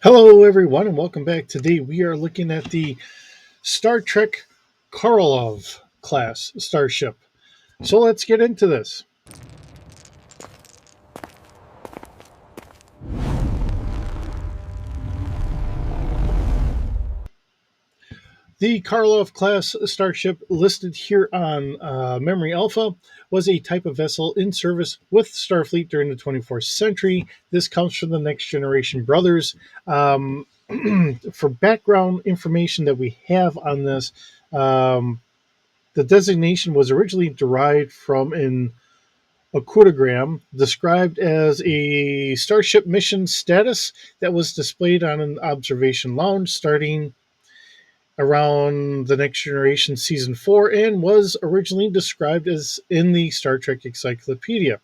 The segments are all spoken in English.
Hello, everyone, and welcome back. Today we are looking at the Star Trek Korolev class starship. So let's get into this. The Korolev class starship listed here on Memory Alpha was a type of vessel in service with Starfleet during the 24th century. This comes from the Next Generation Brothers. For background information that we have on this, the designation was originally derived from an Oculogram described as a Starship mission status that was displayed on an observation lounge starting around the Next Generation Season 4 and was originally described as in the Star Trek Encyclopedia.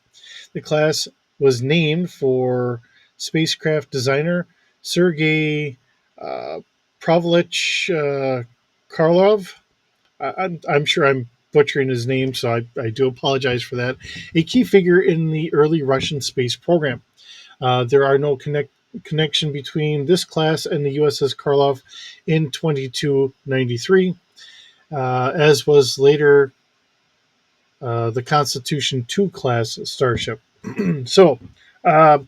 The class was named for spacecraft designer Sergei uh, Pavlovich Karlov. I'm sure I'm butchering his name, so I do apologize for that. A key figure in the early Russian space program. There are no connection between this class and the USS Karlov in 2293, as was later the Constitution II class starship. So, uh,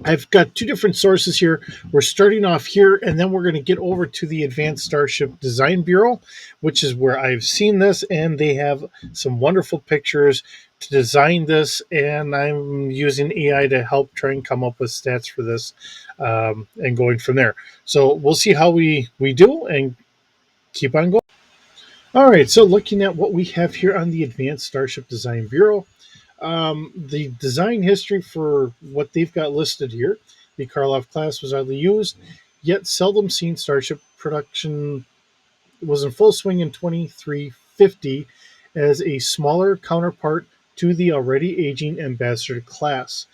I've got two different sources here. We're starting off here, and then we're going to get over to the Advanced Starship Design Bureau, which is where I've seen this, and they have some wonderful pictures to design this, and I'm using AI to help try and come up with stats for this, and going from there. So we'll see how we do, and keep on going. All right, so looking at what we have here on the Advanced Starship Design Bureau, the design history for what they've got listed here, the Karlov class was hardly used, yet seldom seen. Starship production was in full swing in 2350 as a smaller counterpart to the already aging Ambassador class.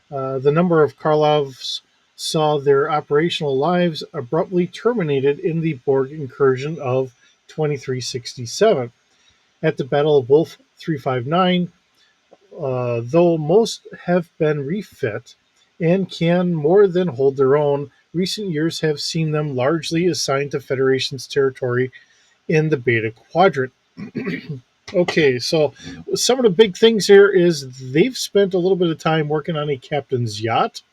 The number of Karlovs saw their operational lives abruptly terminated in the Borg incursion of 2367. At the Battle of Wolf 359, though most have been refit and can more than hold their own, recent years have seen them largely assigned to Federation's territory in the Beta Quadrant. Okay, so some of the big things here is they've spent a little bit of time working on a captain's yacht,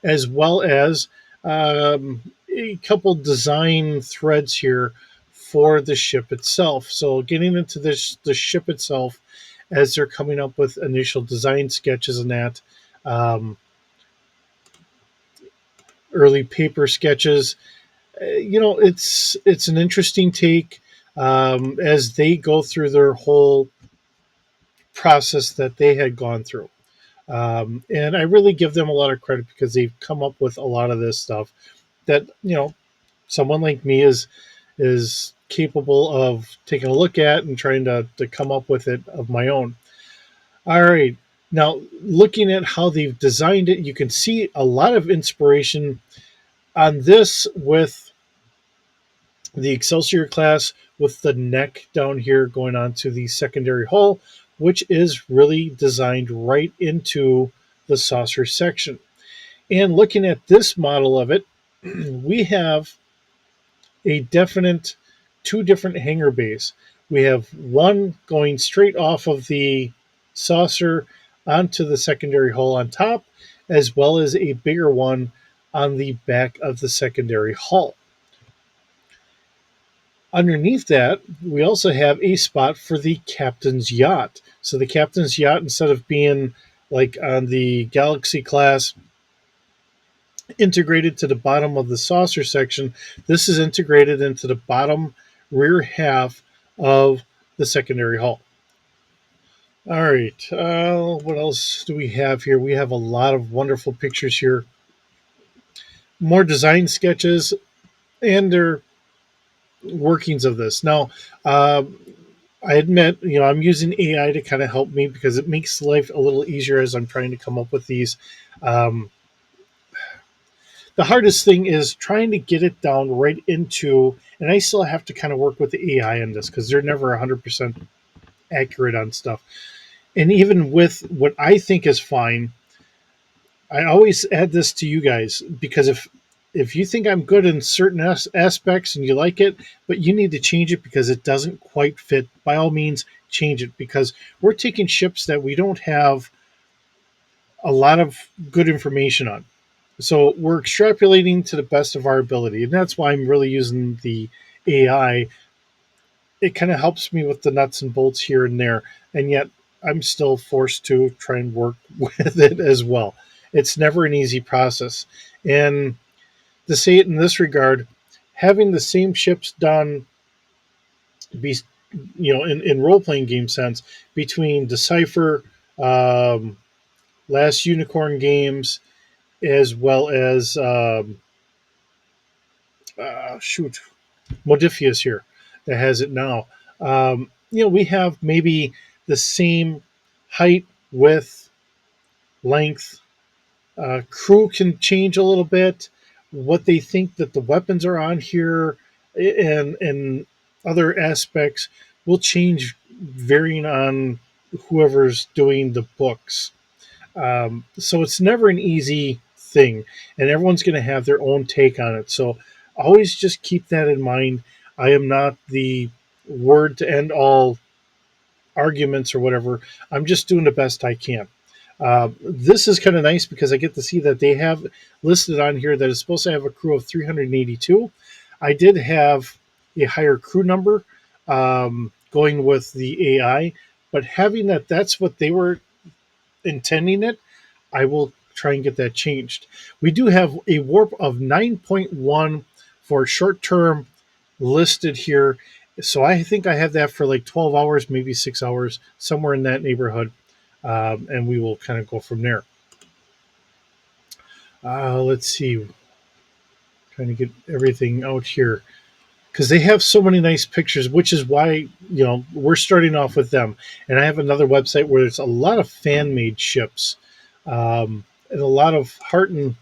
as well as a couple design threads here for the ship itself. So getting into the ship itself, as they're coming up with initial design sketches and that, um, early paper sketches. It's an interesting take, as they go through their whole process that they had gone through. And I really give them a lot of credit because they've come up with a lot of this stuff that someone like me is capable of taking a look at and trying to come up with it of my own. All right. Now, looking at how they've designed it, you can see a lot of inspiration on this with the Excelsior class, with the neck down here going on to the secondary hull, which is really designed right into the saucer section. And looking at this model of it, we have a definite two different hangar bays. We have one going straight off of the saucer onto the secondary hull on top, as well as a bigger one on the back of the secondary hull. Underneath that, we also have a spot for the captain's yacht. So the captain's yacht, instead of being like on the Galaxy class, integrated to the bottom of the saucer section, this is integrated into the bottom rear half of the secondary hull. All right, what else do we have here? We have a lot of wonderful pictures here, more design sketches, and their workings of this. Now, I admit, I'm using AI to kind of help me because it makes life a little easier as I'm trying to come up with these. Um, the hardest thing is trying to get it down right into, and I still have to kind of work with the AI on this because they're never 100% accurate on stuff. And even with what I think is fine, I always add this to you guys because if you think I'm good in certain aspects and you like it, but you need to change it because it doesn't quite fit, by all means, change it because we're taking ships that we don't have a lot of good information on. So we're extrapolating to the best of our ability, and that's why I'm really using the AI. It kind of helps me with the nuts and bolts here and there, and yet I'm still forced to try and work with it as well. It's never an easy process. And to say it in this regard, having the same ships done be in role playing game sense between Decipher, um, Last Unicorn Games, as well as shoot Modifius here that has it now. We have maybe the same height, width, length. Crew can change a little bit. What they think that the weapons are on here, and other aspects will change varying on whoever's doing the books. So it's never an easy thing, and everyone's going to have their own take on it. So always just keep that in mind. I am not the word to end all arguments or whatever. I'm just doing the best I can. This is kind of nice because I get to see that they have listed on here that it's supposed to have a crew of 382. I did have a higher crew number going with the AI, but having that's what they were intending it, I will try and get that changed. We do have a warp of 9.1 for short term listed here. So I think I have that for like 12 hours, maybe 6 hours, somewhere in that neighborhood. And we will kind of go from there. Let's see, trying to get everything out here because they have so many nice pictures, which is why we're starting off with them. And I have another website where there's a lot of fan made ships, and a lot of heart and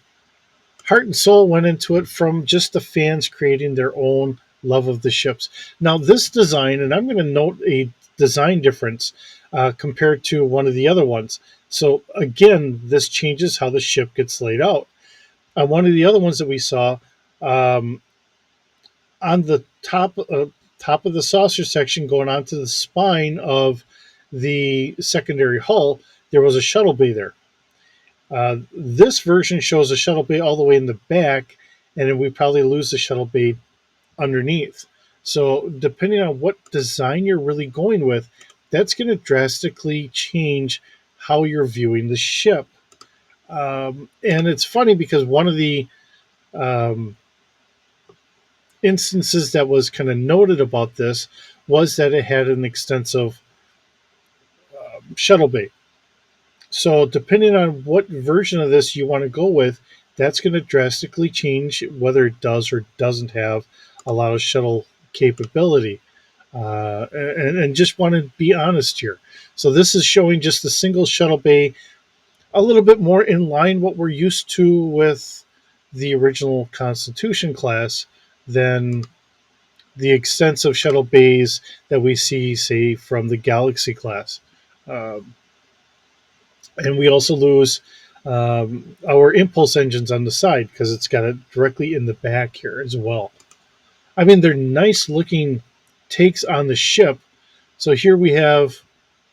soul went into it from just the fans creating their own love of the ships. Now, this design, and I'm going to note a design difference compared to one of the other ones. So, again, this changes how the ship gets laid out. On one of the other ones that we saw, um, on the top of the saucer section going onto the spine of the secondary hull, there was a shuttle bay there. This version shows a shuttle bay all the way in the back, and then we probably lose the shuttle bay underneath. So, depending on what design you're really going with, that's going to drastically change how you're viewing the ship. And it's funny because one of the um, instances that was kind of noted about this was that it had an extensive shuttle bay. So, depending on what version of this you want to go with, that's going to drastically change whether it does or doesn't have a lot of shuttle capability. And just want to be honest here. So, this is showing just a single shuttle bay, a little bit more in line what we're used to with the original Constitution class than the extensive shuttle bays that we see, say, from the Galaxy class. Um, and we also lose our impulse engines on the side because it's got it directly in the back here as well. I mean, they're nice looking takes on the ship. So here we have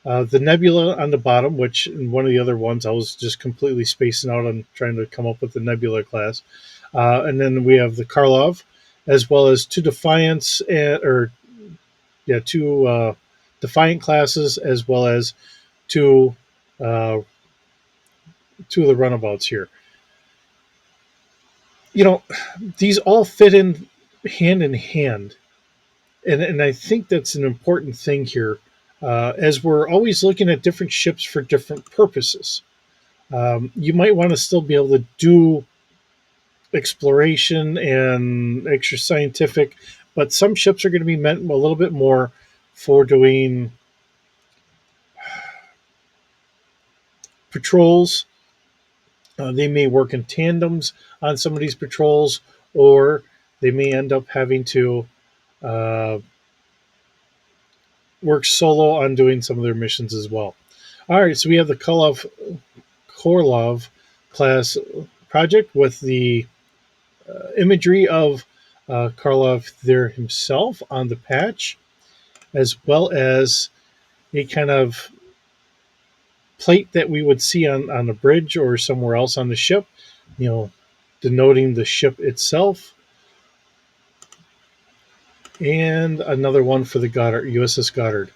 the Nebula on the bottom, which in one of the other ones I was just completely spacing out on trying to come up with the Nebula class. And then we have the Karlov, as well as two Defiance, two Defiant classes, as well as two uh, two of the runabouts here. You know, these all fit in hand, and I think that's an important thing here, as we're always looking at different ships for different purposes. You might want to still be able to do exploration and extra scientific, but some ships are going to be meant a little bit more for doing patrols. They may work in tandems on some of these patrols, or they may end up having to uh, work solo on doing some of their missions as well. All right, so we have the Korolev class project with the imagery of Korolev there himself on the patch, as well as a kind of plate that we would see on a bridge or somewhere else on the ship, you know, denoting the ship itself, and another one for the Goddard, USS Goddard.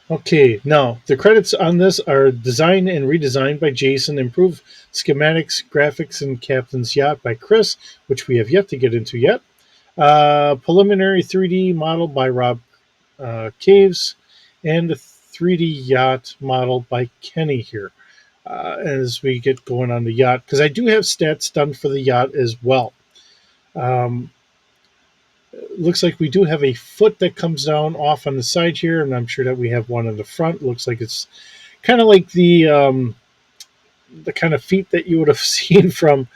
Okay, now the credits on this are designed and redesigned by Jason, improved schematics, graphics, and Captain's Yacht by Chris, which we have yet to get into yet. Preliminary 3D model by Rob Caves, and a 3D yacht model by Kenny here. As we get going on the yacht, because I do have stats done for the yacht as well. Um, Looks like we do have a foot that comes down off on the side here, and I'm sure that we have one in the front. Looks like it's kind of like the kind of feet that you would have seen from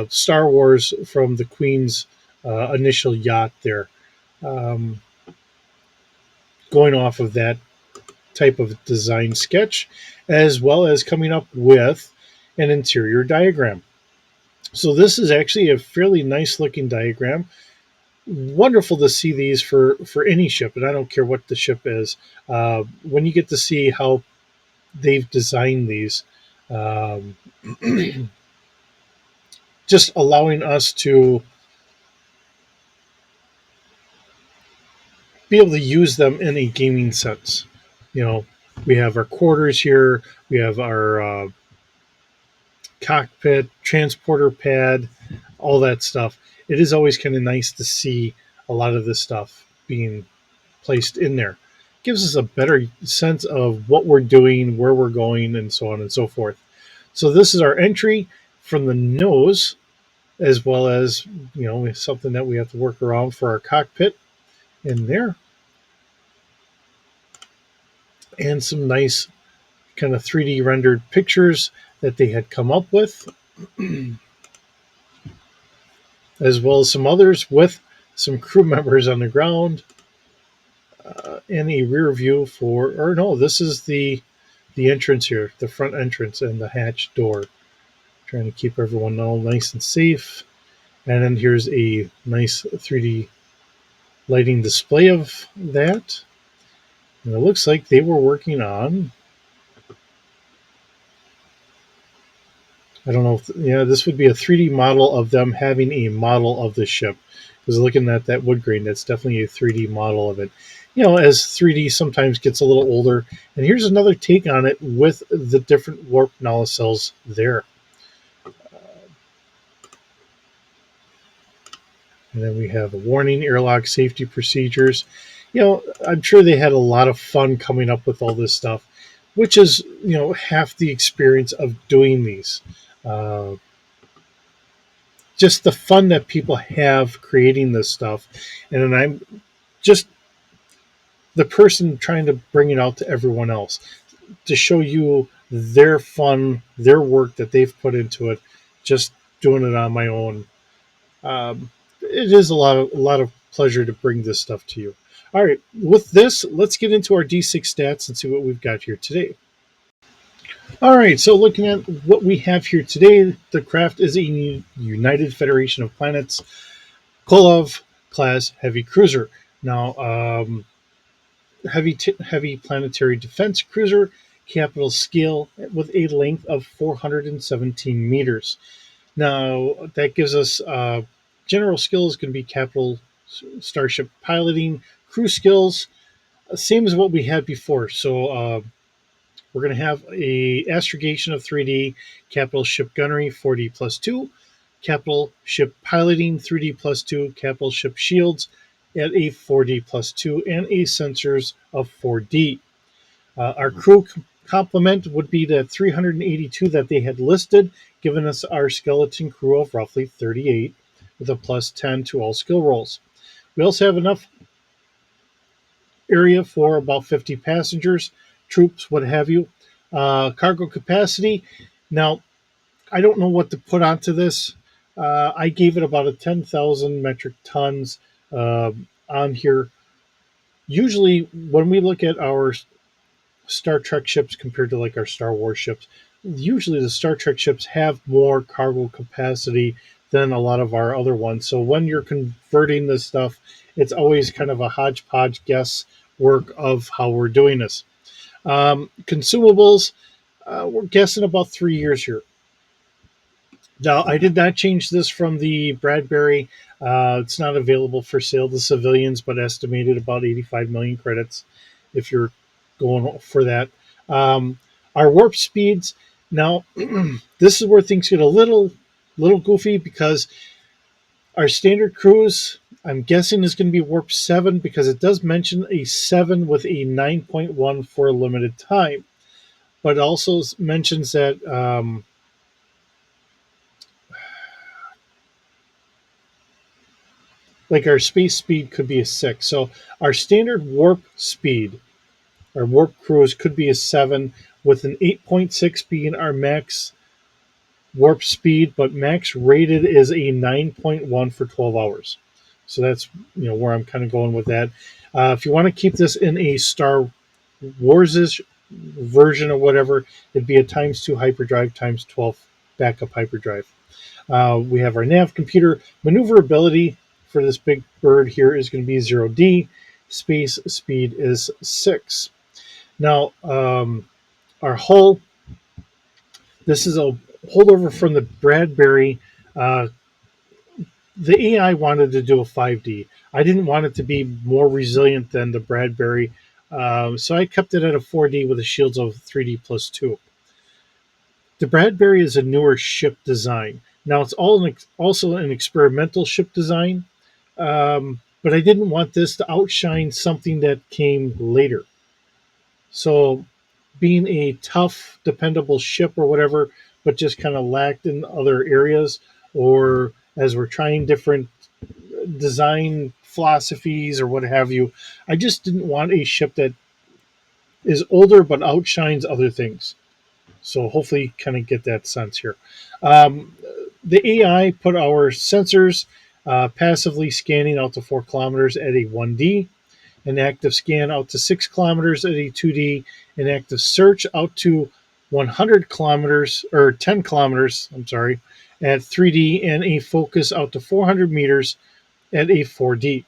Star Wars from the Queen's initial yacht there. Um, Going off of that type of design sketch, as well as coming up with an interior diagram. So this is actually a fairly nice looking diagram. Wonderful to see these for any ship, and I don't care what the ship is. When you get to see how they've designed these, um, just allowing us to be able to use them in a gaming sense. You know, we have our quarters here, we have our cockpit, transporter pad, all that stuff. It is always kind of nice to see a lot of this stuff being placed in there. It gives us a better sense of what we're doing, where we're going, and so on and so forth. So this is our entry from the nose, as well as something that we have to work around for our cockpit in there, and some nice kind of 3D rendered pictures that they had come up with, as well as some others with some crew members on the ground, and a rear view for, or no, this is the entrance here, the front entrance and the hatch door. Trying to keep everyone all nice and safe. And then here's a nice 3D lighting display of that. And it looks like they were working on, I don't know if, yeah, this would be a 3D model of them having a model of the ship. Because looking at that wood grain, that's definitely a 3D model of it. You know, as 3D sometimes gets a little older. And here's another take on it with the different warp nacelles there. And then we have a warning, airlock safety procedures. You know, I'm sure they had a lot of fun coming up with all this stuff, which is, half the experience of doing these. Uh, just the fun that people have creating this stuff. And then I'm just the person trying to bring it out to everyone else to show you their fun, their work that they've put into it, just doing it on my own. It is a lot of pleasure to bring this stuff to you. All right, with this, let's get into our D6 stats and see what we've got here today. All right, so looking at what we have here today, the craft is a United Federation of Planets Kolov class heavy cruiser. Now, heavy planetary defense cruiser, capital scale with a length of 417 meters. Now, that gives us general skills can be capital starship piloting, crew skills, same as what we had before. So we're going to have a astrogation of 3D, capital ship gunnery 4D plus 2, capital ship piloting 3D plus 2, capital ship shields at a 4D plus 2, and a sensors of 4D. Our crew complement would be the 382 that they had listed, giving us our skeleton crew of roughly 38 with a plus 10 to all skill rolls. We also have enough area for about 50 passengers, troops, what have you. Cargo capacity. Now, I don't know what to put onto this. I gave it about a 10,000 metric tons on here. Usually, when we look at our Star Trek ships compared to like our Star Wars ships. Usually, the Star Trek ships have more cargo capacity than a lot of our other ones. So when you're converting this stuff, it's always kind of a hodgepodge guess work of how we're doing this. Consumables, we're guessing about 3 years here. Now, I did not change this from the Bradbury. It's not available for sale to civilians, but estimated about 85 million credits if you're going for that. Our warp speeds. Now, this is where things get a little goofy because our standard cruise, I'm guessing, is going to be warp 7 because it does mention a 7 with a 9.1 for a limited time. But it also mentions that like our space speed could be a 6. So our standard warp speed, our warp cruise could be a 7 with an 8.6 being our max warp speed, but max rated is a 9.1 for 12 hours. So that's where I'm kind of going with that. If you want to keep this in a Star Wars version or whatever, it'd be a times 2 hyperdrive times 12 backup hyperdrive. We have our nav computer. Maneuverability for this big bird here is going to be 0D. Space speed is 6. Now, our hull, this is a holdover from the Bradbury. Uh, the AI wanted to do a 5D. I didn't want it to be more resilient than the Bradbury, so I kept it at a 4D with a shields of 3D plus 2. The Bradbury is a newer ship design. Now, it's also an experimental ship design, but I didn't want this to outshine something that came later. So, being a tough, dependable ship or whatever, but just kind of lacked in other areas, or as we're trying different design philosophies or what have you, I just didn't want a ship that is older but outshines other things. So hopefully, kind of get that sense here. Um, the AI put our sensors passively scanning out to 4 kilometers at a 1D, an active scan out to 6 kilometers at a 2D, an active search out to 100 kilometers or 10 kilometers, I'm sorry, at 3D, and a focus out to 400 meters at a 4D.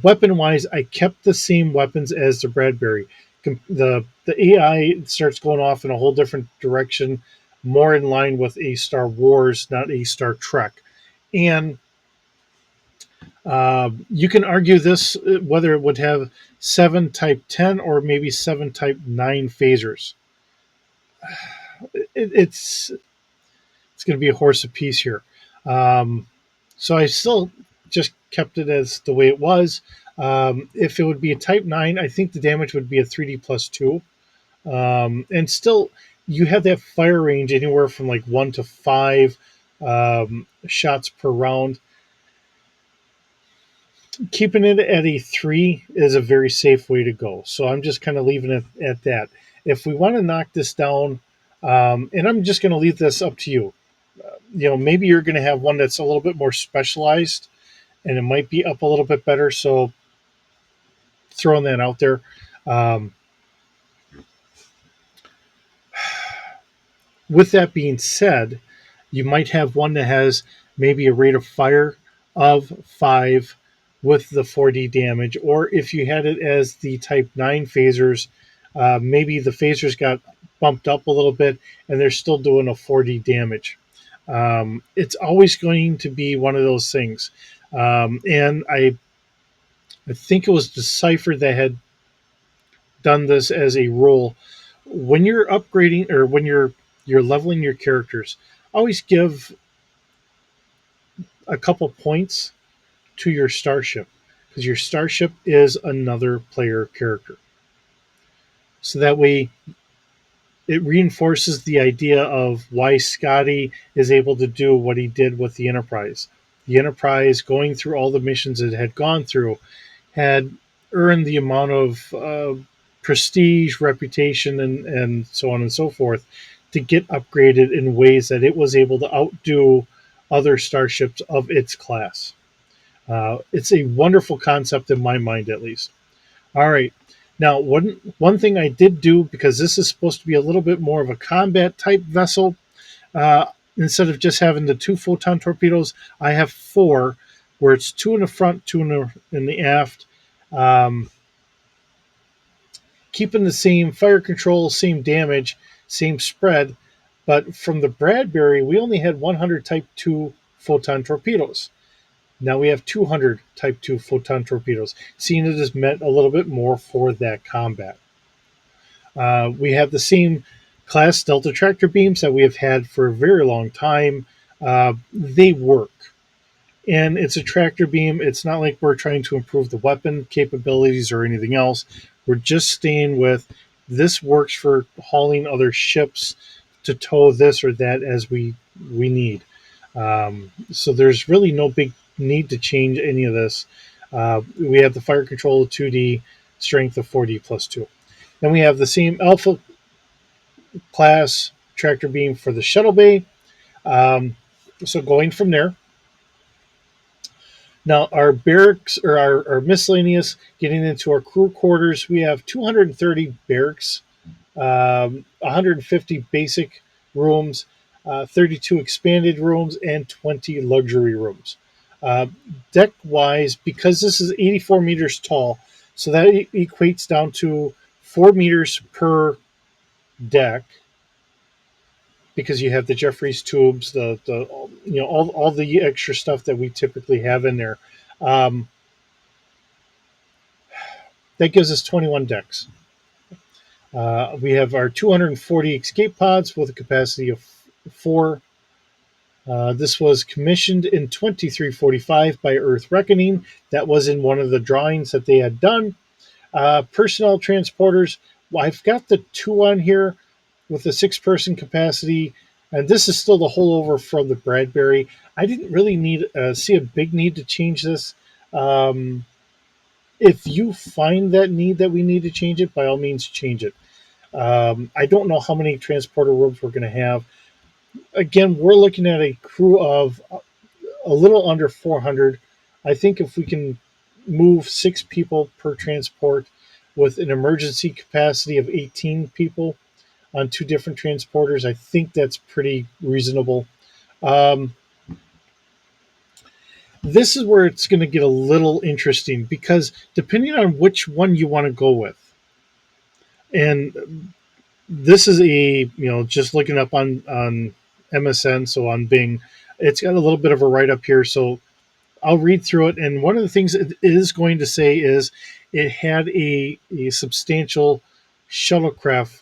Weapon wise, I kept the same weapons as the Bradbury. The AI starts going off in a whole different direction, more in line with a Star Wars, not a Star Trek. And you can argue this whether it would have 7 Type 10 or maybe 7 Type 9 phasers. It's going to be a horse apiece here. Um, so I still just kept it as the way it was. If it would be a Type 9, I think the damage would be a 3D plus 2. And still, you have that fire range anywhere from like 1 to 5 shots per round. Keeping it at a 3 is a very safe way to go. So I'm just kind of leaving it at that. If we want to knock this down, and I'm just going to leave this up to you. Maybe you're going to have one that's a little bit more specialized and it might be up a little bit better. So throwing that out there. Um, with that being said, you might have one that has maybe a rate of fire of 5 with the 4D damage, or if you had it as the Type 9 phasers, maybe the phasers got bumped up a little bit and they're still doing a 4D damage. It's always going to be one of those things. And I think it was Decipher that had done this as a rule. When you're upgrading or when you're leveling your characters, always give a couple points to your starship because your starship is another player character. So that way it reinforces the idea of why Scotty is able to do what he did with the Enterprise. The Enterprise, going through all the missions it had gone through, had earned the amount of prestige, reputation, and so on and so forth to get upgraded in ways that it was able to outdo other starships of its class. It's a wonderful concept in my mind, at least. All right. Now, one thing I did do, because this is supposed to be a little bit more of a combat type vessel, uh, instead of just having the two photon torpedoes, I have four, where it's two in the front, two in the aft, um, keeping the same fire control, same damage, same spread. But from the Bradbury, we only had 100 Type 2 photon torpedoes. Now we have 200 Type 2 photon torpedoes, seeing it has meant a little bit more for that combat. We have the same class Delta tractor beams that we have had for a very long time. They work. And it's a tractor beam. It's not like we're trying to improve the weapon capabilities or anything else. We're just staying with this works for hauling other ships to tow this or that as we need. So there's really no big need to change any of this. We have the fire control of 2D, strength of 4D plus 2. Then we have the same Alpha class tractor beam for the shuttle bay. Um, so going from there, now our barracks or our miscellaneous, getting into our crew quarters, we have 230 barracks, 150 basic rooms, 32 expanded rooms, and 20 luxury rooms. Uh, Deck wise, because this is 84 meters tall, so that equates down to 4 meters per deck, because you have the Jeffries tubes, the all the extra stuff that we typically have in there. Um, that gives us 21 decks. We have our 240 escape pods with a capacity of four. This was commissioned in 2345 by Earth Reckoning. That was in one of the drawings that they had done. Personnel transporters. Well, I've got the two on here with a six-person capacity, and this is still the holdover from the Bradbury. I didn't really see a big need to change this. Um, if you find that need that we need to change it, by all means, change it. I don't know how many transporter rooms we're going to have. Again, we're looking at a crew of a little under 400. I think if we can move 6 people per transport with an emergency capacity of 18 people on two different transporters, I think that's pretty reasonable. Um, this is where it's going to get a little interesting, because depending on which one you want to go with, and this is just looking up on MSN, so on Bing, it's got a little bit of a write up here, so I'll read through it. And one of the things it is going to say is it had a substantial shuttlecraft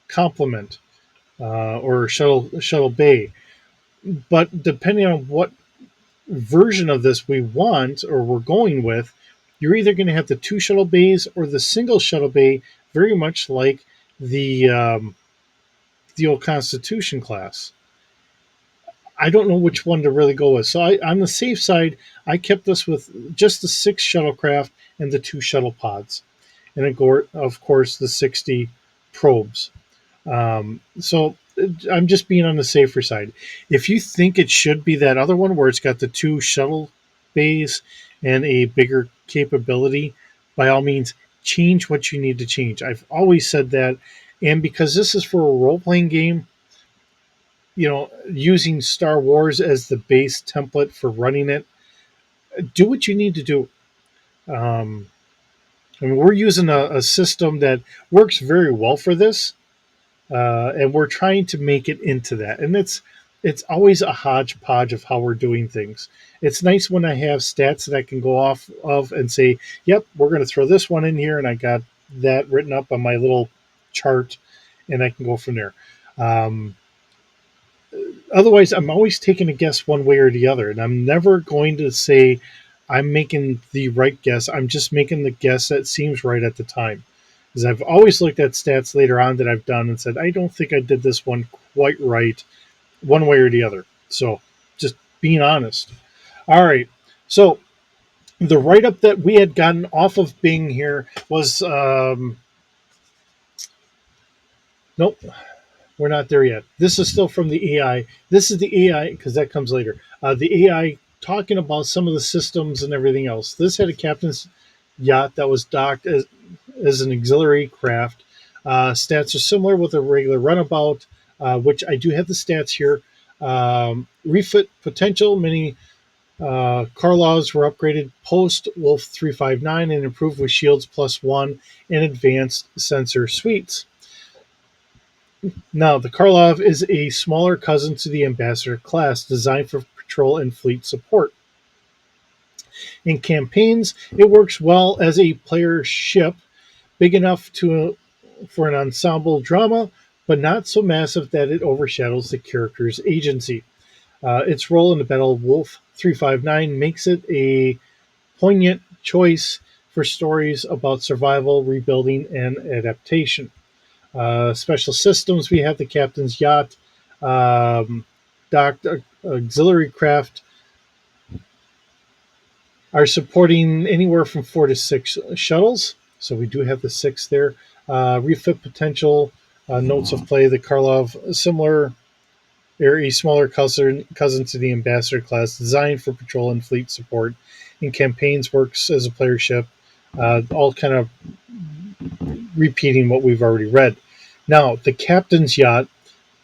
complement, or shuttle bay. But depending on what version of this we want or we're going with, you're either going to have the two shuttle bays or the single shuttle bay, very much like the old Constitution class. I don't know which one to really go with. So on the safe side, I kept this with just the 6 shuttlecraft and the 2 shuttle pods, and of course the 60 probes. So I'm just being on the safer side. If you think it should be that other one where it's got the 2 shuttle bays and a bigger capability, by all means, change what you need to change. I've always said that. And because this is for a role playing game, using Star Wars as the base template for running it, do what you need to do. Um, I mean, we're using a system that works very well for this, and we're trying to make it into that. And it's always a hodgepodge of how we're doing things. It's nice when I have stats that I can go off of and say, "Yep, we're going to throw this one in here," and I got that written up on my little chart, and I can go from there. Um, Otherwise, I'm always taking a guess one way or the other, and I'm never going to say I'm making the right guess. I'm just making the guess that seems right at the time. Because I've always looked at stats later on that I've done and said, I don't think I did this one quite right, one way or the other. So just being honest. All right. So the write up that we had gotten off of Bing here was nope, we're not there yet. This is still from the AI. This is the AI, because that comes later. The AI talking about some of the systems and everything else. This had a captain's yacht that was docked as an auxiliary craft. Stats are similar with a regular runabout, which I do have the stats here. Refit potential, many Karlovs were upgraded post Wolf 359 and improved with shields +1 and advanced sensor suites. Now, the Karlov is a smaller cousin to the Ambassador class designed for patrol and fleet support. In campaigns, it works well as a player ship, big enough for an ensemble drama, but not so massive that it overshadows the character's agency. Its role in the Battle of Wolf 359 makes it a poignant choice for stories about survival, rebuilding, and adaptation. Special systems, we have the Captain's Yacht, docked auxiliary craft are supporting anywhere from 4 to 6 shuttles. So we do have the 6 there. Refit potential, notes of play, the Karlov, similar or a smaller cousin to the Ambassador class, designed for patrol and fleet support. In campaigns, works as a player ship, all kind of repeating what we've already read. Now, the Captain's Yacht,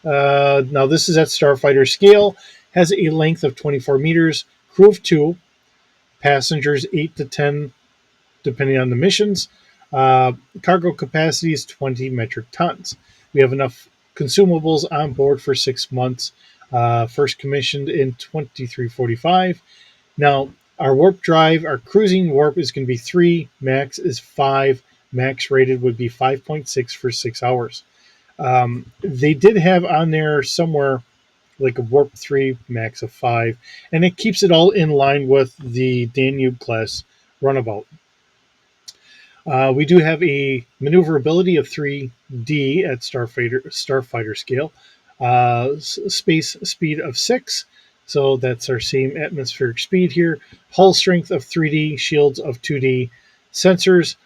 now this is at Starfighter scale, has a length of 24 meters, crew of 2, passengers 8 to 10, depending on the missions. Cargo capacity is 20 metric tons. We have enough consumables on board for 6 months. First commissioned in 2345. Now, our warp drive, our cruising warp is going to be 3, max is 5. Max rated would be 5.6 for 6 hours. They did have on there somewhere like a warp 3, max of 5, and it keeps it all in line with the Danube class runabout. We do have a maneuverability of 3D at Starfighter scale, space speed of 6, so that's our same atmospheric speed here. Hull strength of 3D, shields of 2D, sensors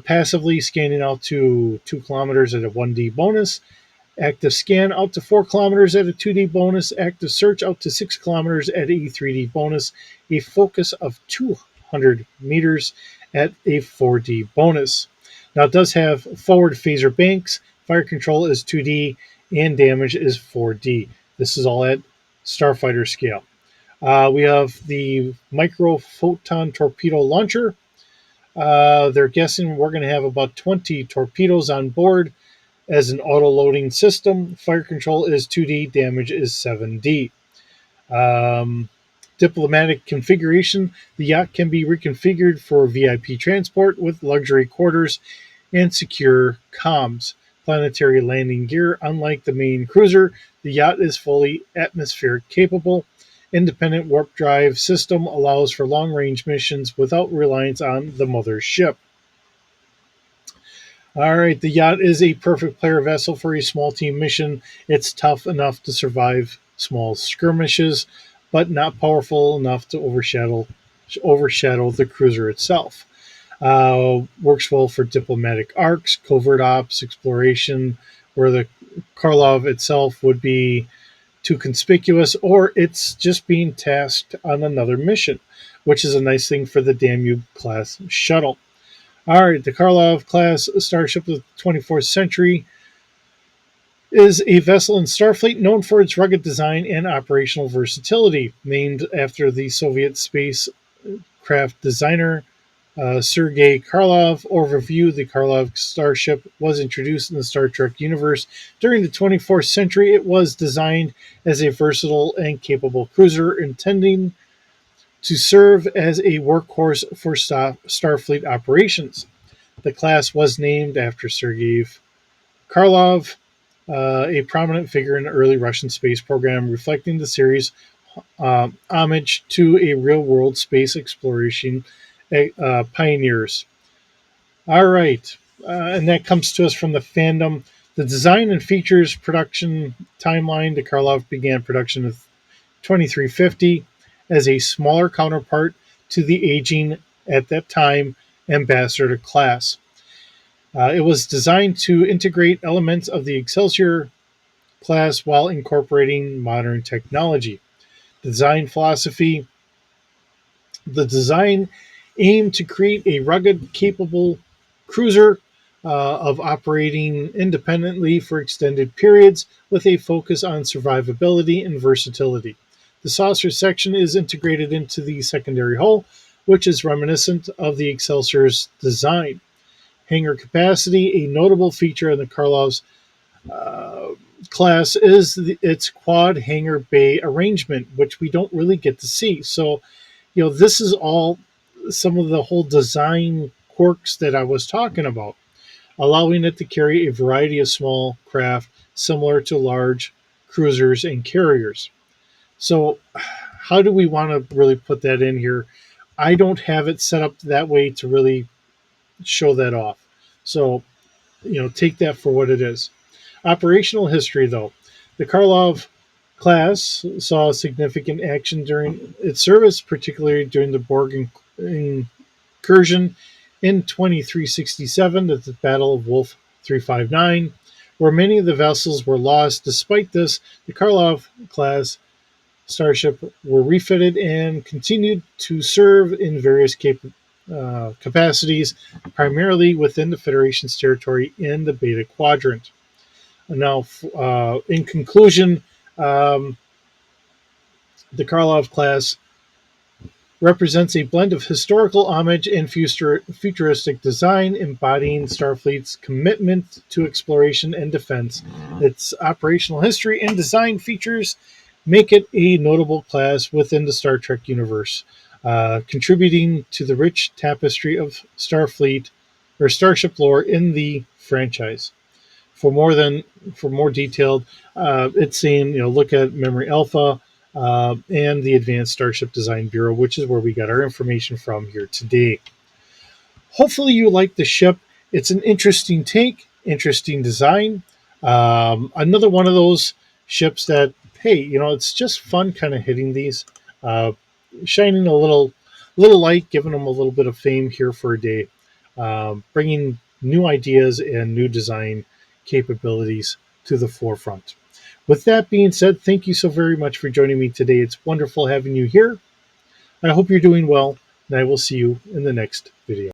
passively scanning out to 2 kilometers at a 1D bonus. Active scan out to 4 kilometers at a 2D bonus. Active search out to 6 kilometers at a 3D bonus. A focus of 200 meters at a 4D bonus. Now it does have forward phaser banks. Fire control is 2D and damage is 4D. This is all at Starfighter scale. We have the micro photon torpedo launcher. They're guessing we're going to have about 20 torpedoes on board as an auto-loading system. Fire control is 2D, damage is 7D. Diplomatic configuration. The yacht can be reconfigured for VIP transport with luxury quarters and secure comms. Planetary landing gear. Unlike the main cruiser, the yacht is fully atmospheric capable. Independent warp drive system allows for long-range missions without reliance on the mother ship. All right, the yacht is a perfect player vessel for a small team mission. It's tough enough to survive small skirmishes, but not powerful enough to overshadow the cruiser itself. Works well for diplomatic arcs, covert ops, exploration, where the Karlov itself would be too conspicuous, or it's just being tasked on another mission, which is a nice thing for the Danube class shuttle. All right, the Korolev class starship of the 24th century is a vessel in Starfleet known for its rugged design and operational versatility. Named after the Soviet spacecraft designer Sergei Korolev, overview, the Korolev starship was introduced in the Star Trek universe during the 24th century. It was designed as a versatile and capable cruiser, intending to serve as a workhorse for Starfleet operations. The class was named after Sergei Korolev, a prominent figure in the early Russian space program, reflecting the series' homage to a real-world space exploration pioneers. All right, and that comes to us from the fandom. The design and features production timeline. The Korolev began production of 2350 as a smaller counterpart to the aging, at that time, Ambassador class. It was designed to integrate elements of the Excelsior class while incorporating modern technology. Design philosophy. The design aim to create a rugged, capable cruiser of operating independently for extended periods with a focus on survivability and versatility. The saucer section is integrated into the secondary hull, which is reminiscent of the Excelsior's design. Hangar capacity, a notable feature in the Karlov's uh, class, is its quad hangar bay arrangement, which we don't really get to see. So, this is all some of the whole design quirks that I was talking about, allowing it to carry a variety of small craft similar to large cruisers and carriers. So, how do we want to really put that in here? I don't have it set up that way to really show that off. So, take that for what it is. Operational history, though. The Karlov class saw significant action during its service, particularly during the Borg incursion in 2367 at the Battle of Wolf 359, where many of the vessels were lost. Despite this, the Karlov class starship were refitted and continued to serve in various capacities, primarily within the Federation's territory in the Beta Quadrant. Now, in conclusion, um, the Karlov class represents a blend of historical homage and futuristic design, embodying Starfleet's commitment to exploration and defense. Its operational history and design features make it a notable class within the Star Trek universe, contributing to the rich tapestry of Starfleet or Starship lore in the franchise. For more detailed, it's saying look at Memory Alpha and the Advanced Starship Design Bureau, which is where we got our information from here today. Hopefully, you like the ship. It's an interesting take, interesting design. Another one of those ships that, hey, it's just fun kind of hitting these, uh, shining a little light, giving them a little bit of fame here for a day, bringing new ideas and new design capabilities to the forefront. With that being said, thank you so very much for joining me today. It's wonderful having you here. I hope you're doing well, and I will see you in the next video.